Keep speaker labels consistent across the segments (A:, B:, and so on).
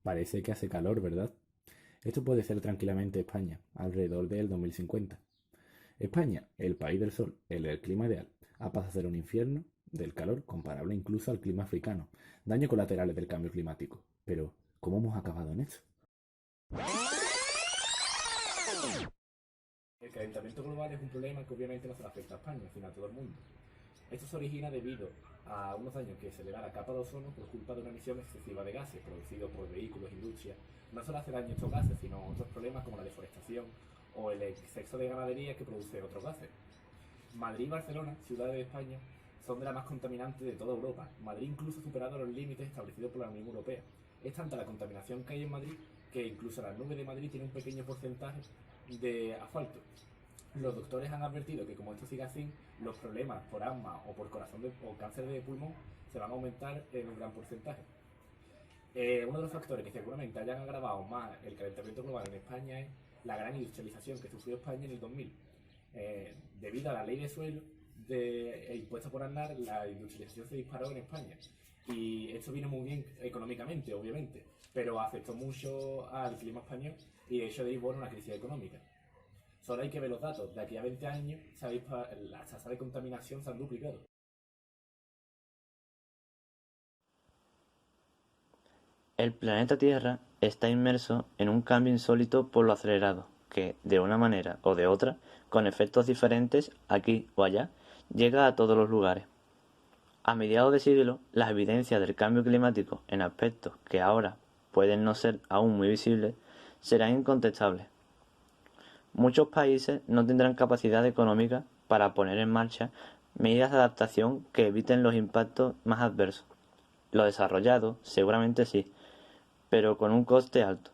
A: Parece que hace calor, ¿verdad? Esto puede ser tranquilamente España, alrededor del 2050. España, el país del sol, el clima ideal, ha pasado a ser un infierno del calor comparable incluso al clima africano. Daños colaterales del cambio climático. Pero, ¿cómo hemos acabado en esto? El calentamiento global es un problema que obviamente no solo afecta a España, sino a todo el mundo. Esto se origina debido a unos daños que se le da a la capa de ozono por culpa de una emisión excesiva de gases producidos por vehículos, industria. No solo hace daño estos gases, sino otros problemas como la deforestación o el exceso de ganadería que produce otros gases. Madrid y Barcelona, ciudades de España, son de las más contaminantes de toda Europa. Madrid incluso ha superado los límites establecidos por la Unión Europea. Es tanta la contaminación que hay en Madrid que incluso las nubes de Madrid tienen un pequeño porcentaje de asfalto. Los doctores han advertido que como esto sigue así, los problemas por asma o por o cáncer de pulmón se van a aumentar en un gran porcentaje. Uno de los factores que seguramente hayan agravado más el calentamiento global en España es la gran industrialización que sufrió España en el 2000. Debido a la ley de suelo impuesta por Aznar, la industrialización se disparó en España. Y esto vino muy bien económicamente, obviamente, pero afectó mucho al clima español y de hecho derivó en una crisis económica. Solo hay que ver los datos. De aquí a 20 años, las tasas de contaminación se han duplicado.
B: El planeta Tierra está inmerso en un cambio insólito por lo acelerado, que, de una manera o de otra, con efectos diferentes aquí o allá, llega a todos los lugares. A mediados de siglo, las evidencias del cambio climático en aspectos que ahora pueden no ser aún muy visibles serán incontestables. Muchos países no tendrán capacidad económica para poner en marcha medidas de adaptación que eviten los impactos más adversos. Los desarrollados seguramente sí, pero con un coste alto.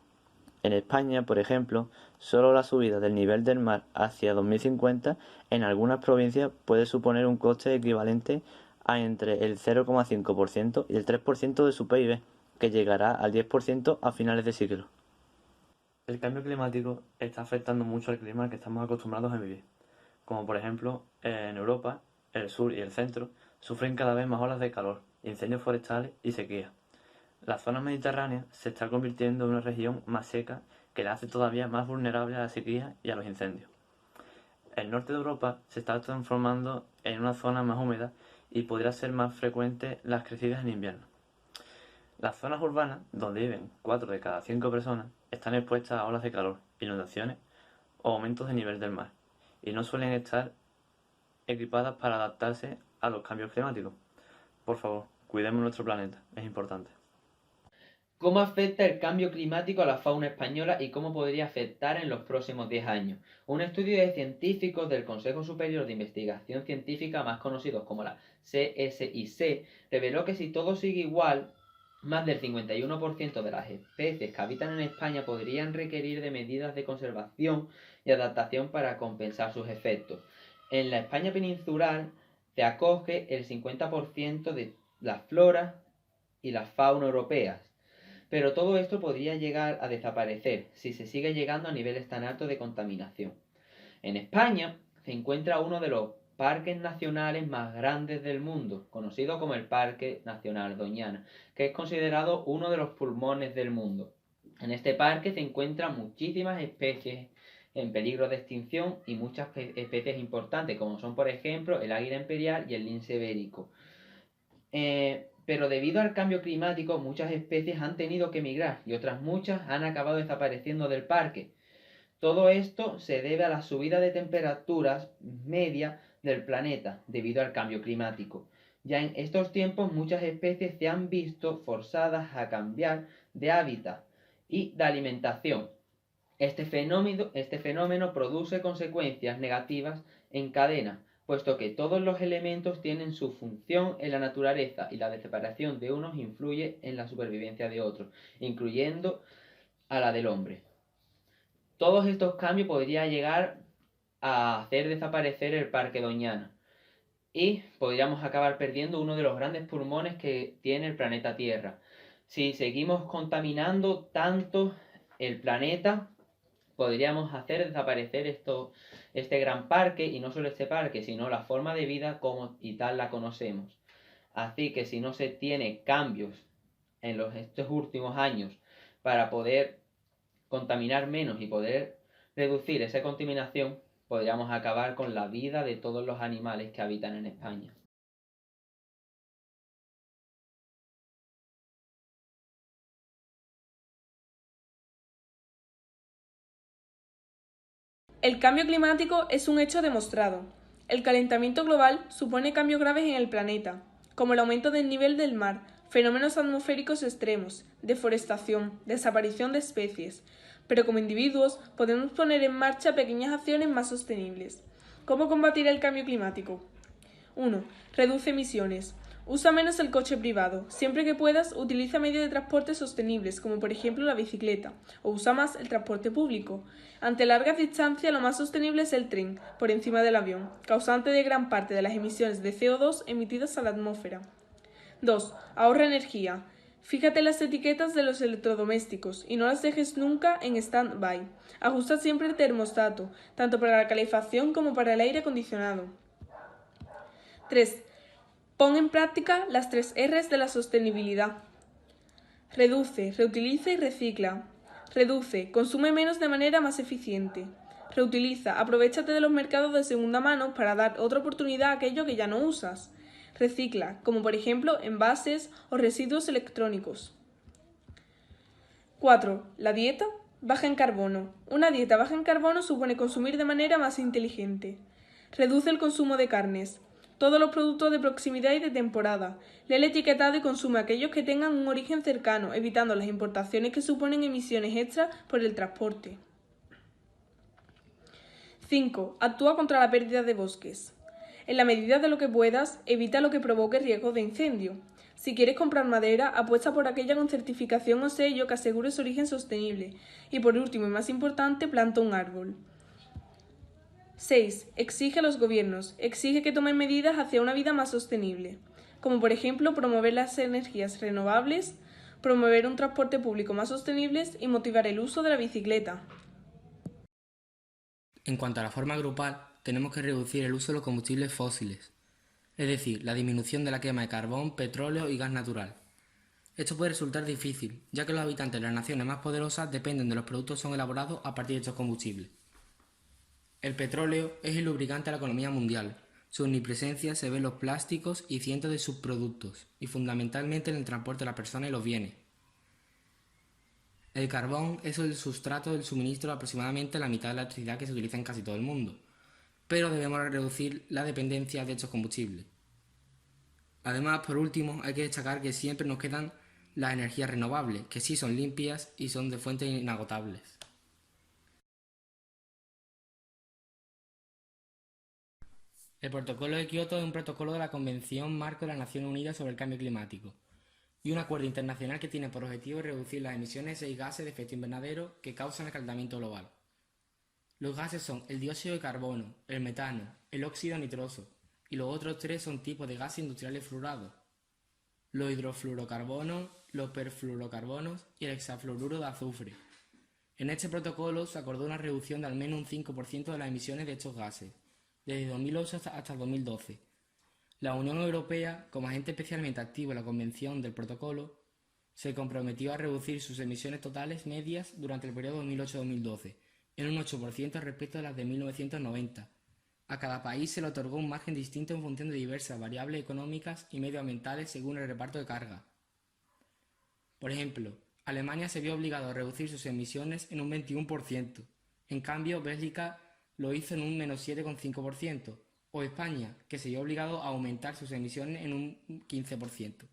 B: En España, por ejemplo, solo la subida del nivel del mar hacia 2050 en algunas provincias puede suponer un coste equivalente a entre el 0,5% y el 3% de su PIB, que llegará al 10% a finales de siglo. El cambio climático está afectando mucho al clima al que estamos acostumbrados a vivir, como por ejemplo en Europa, el sur y el centro sufren cada vez más olas de calor, incendios forestales y sequía. La zona mediterránea se está convirtiendo en una región más seca que la hace todavía más vulnerable a la sequía y a los incendios. El norte de Europa se está transformando en una zona más húmeda y podría ser más frecuente las crecidas en invierno. Las zonas urbanas, donde viven 4 de cada 5 personas, están expuestas a olas de calor, inundaciones o aumentos de nivel del mar, y no suelen estar equipadas para adaptarse a los cambios climáticos. Por favor, cuidemos nuestro planeta, es importante.
C: ¿Cómo afecta el cambio climático a la fauna española y cómo podría afectar en los próximos 10 años? Un estudio de científicos del Consejo Superior de Investigación Científica, más conocidos como la CSIC, reveló que si todo sigue igual, más del 51% de las especies que habitan en España podrían requerir de medidas de conservación y adaptación para compensar sus efectos. En la España peninsular se acoge el 50% de la flora y la fauna europeas, pero todo esto podría llegar a desaparecer si se sigue llegando a niveles tan altos de contaminación. En España se encuentra uno de los parques nacionales más grandes del mundo, conocido como el Parque Nacional Doñana, que es considerado uno de los pulmones del mundo. En este parque se encuentran muchísimas especies en peligro de extinción y muchas especies importantes, como son por ejemplo el águila imperial y el lince ibérico. Pero debido al cambio climático, muchas especies han tenido que migrar y otras muchas han acabado desapareciendo del parque. Todo esto se debe a la subida de temperaturas media del planeta debido al cambio climático. Ya en estos tiempos muchas especies se han visto forzadas a cambiar de hábitat y de alimentación. Este fenómeno produce consecuencias negativas en cadena, puesto que todos los elementos tienen su función en la naturaleza y la desaparición de unos influye en la supervivencia de otros, incluyendo a la del hombre. Todos estos cambios podrían llegar a hacer desaparecer el Parque Doñana y podríamos acabar perdiendo uno de los grandes pulmones que tiene el planeta Tierra. Si seguimos contaminando tanto el planeta, podríamos hacer desaparecer este gran parque, y no solo este parque, sino la forma de vida como y tal la conocemos. Así que si no se tiene cambios en estos últimos años para poder contaminar menos y poder reducir esa contaminación, podríamos acabar con la vida de todos los animales que habitan en España.
D: El cambio climático es un hecho demostrado. El calentamiento global supone cambios graves en el planeta, como el aumento del nivel del mar, fenómenos atmosféricos extremos, deforestación, desaparición de especies. Pero como individuos podemos poner en marcha pequeñas acciones más sostenibles. ¿Cómo combatir el cambio climático? 1. Reduce emisiones. Usa menos el coche privado. Siempre que puedas, utiliza medios de transporte sostenibles, como por ejemplo la bicicleta, o usa más el transporte público. Ante largas distancias, lo más sostenible es el tren, por encima del avión, causante de gran parte de las emisiones de CO2 emitidas a la atmósfera. 2. Ahorra energía. Fíjate las etiquetas de los electrodomésticos y no las dejes nunca en stand-by. Ajusta siempre el termostato, tanto para la calefacción como para el aire acondicionado. 3. Pon en práctica las 3 R's de la sostenibilidad. Reduce, reutiliza y recicla. Reduce, consume menos de manera más eficiente. Reutiliza, aprovéchate de los mercados de segunda mano para dar otra oportunidad a aquello que ya no usas. Recicla, como por ejemplo envases o residuos electrónicos. 4. La dieta baja en carbono. Una dieta baja en carbono supone consumir de manera más inteligente. Reduce el consumo de carnes. Todos los productos de proximidad y de temporada. Lee el etiquetado y consume aquellos que tengan un origen cercano, evitando las importaciones que suponen emisiones extras por el transporte. 5. Actúa contra la pérdida de bosques. En la medida de lo que puedas, evita lo que provoque riesgos de incendio. Si quieres comprar madera, apuesta por aquella con certificación o sello que asegure su origen sostenible. Y por último y más importante, planta un árbol. 6. Exige a los gobiernos. Exige que tomen medidas hacia una vida más sostenible, como por ejemplo promover las energías renovables, promover un transporte público más sostenible y motivar el uso de la bicicleta.
E: En cuanto a la forma grupal, tenemos que reducir el uso de los combustibles fósiles, es decir, la disminución de la quema de carbón, petróleo y gas natural. Esto puede resultar difícil, ya que los habitantes de las naciones más poderosas dependen de los productos que son elaborados a partir de estos combustibles. El petróleo es el lubricante de la economía mundial. Su omnipresencia se ve en los plásticos y cientos de subproductos, y fundamentalmente en el transporte de las personas y los bienes. El carbón es el sustrato del suministro de aproximadamente la mitad de la electricidad que se utiliza en casi todo el mundo, pero debemos reducir la dependencia de estos combustibles. Además, por último, hay que destacar que siempre nos quedan las energías renovables, que sí son limpias y son de fuentes inagotables. El Protocolo de Kioto es un protocolo de la Convención Marco de las Naciones Unidas sobre el Cambio Climático y un acuerdo internacional que tiene por objetivo reducir las emisiones de 6 gases de efecto invernadero que causan el calentamiento global. Los gases son el dióxido de carbono, el metano, el óxido nitroso y los otros 3 son tipos de gases industriales fluorados: los hidrofluorocarbonos, los perfluorocarbonos y el hexafluoruro de azufre. En este protocolo se acordó una reducción de al menos un 5% de las emisiones de estos gases, desde 2008 hasta 2012. La Unión Europea, como agente especialmente activo en la Convención del Protocolo, se comprometió a reducir sus emisiones totales medias durante el periodo 2008-2012 en un 8% respecto a las de 1990. A cada país se le otorgó un margen distinto en función de diversas variables económicas y medioambientales según el reparto de carga. Por ejemplo, Alemania se vio obligado a reducir sus emisiones en un 21%, en cambio Bélgica lo hizo en un menos 7,5%, o España, que se vio obligado a aumentar sus emisiones en un 15%.